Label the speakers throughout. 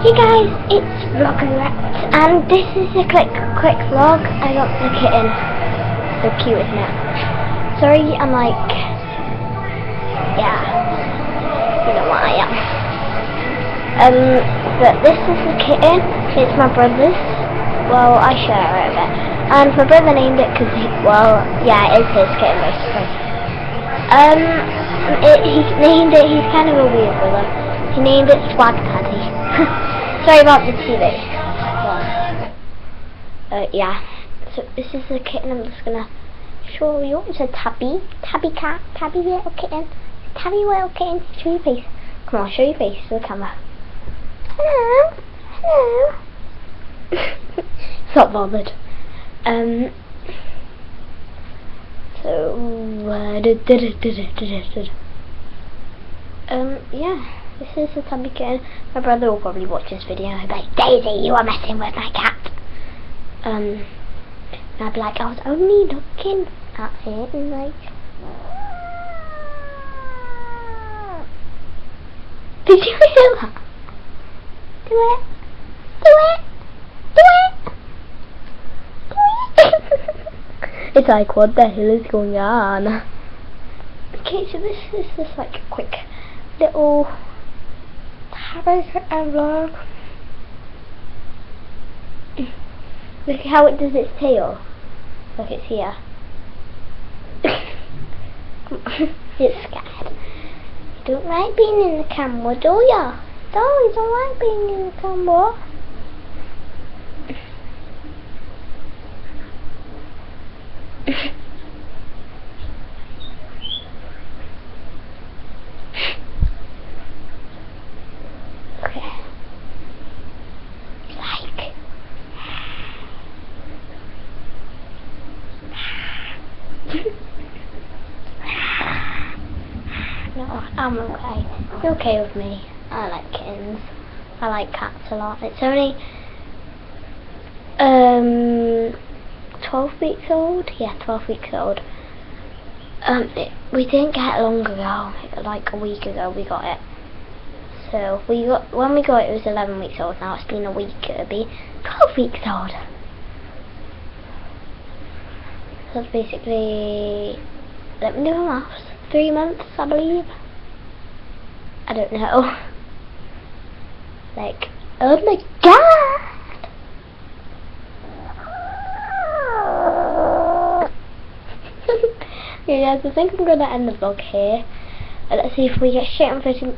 Speaker 1: Hey guys, it's Vlog-Tabby, and this is a quick vlog. I got the kitten. So cute, isn't it? Sorry, I'm like, yeah, you know what I am. But this is the kitten. It's my brother's. Well, I share it a bit. And my brother named it because, well, yeah, it's his kitten basically. He named it. He's kind of a weird brother. He named it Vlog-Tabby. Sorry about the TV. Yeah. So this is the kitten. I'm just gonna show you. It's a tabby cat, tabby little kitten, tabby little kitten. Show your face. Come on, show your face to the camera. Hello, hello. Not bothered. Yeah. This is a tabby kitten. My brother will probably watch this video and he'll be like, Daisy, you are messing with my cat. And I'd be like, I was only looking at it and like, did you hear that? Do it. Do it. Do it. Do it. It's like, what the hell is going on? Okay, so this is just like a quick little vlog. Look at how it does its tail. Look, it's here. It's scared. You don't like being in the camera, do ya? No, you don't like being in the camera. No, I'm okay. It's okay with me. I like kittens. I like cats a lot. It's only 12 weeks old. Yeah, 12 weeks old. We didn't get it long ago. Like a week ago we got it. So when we got it, it was 11 weeks old. Now it's been a week. It'll be 12 weeks old. So it's basically, let me do my maths, 3 months I believe. I don't know. Like, oh my god! Yeah guys, I think I'm going to end the vlog here. Let's see if we get straight on footing.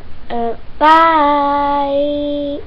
Speaker 1: Bye!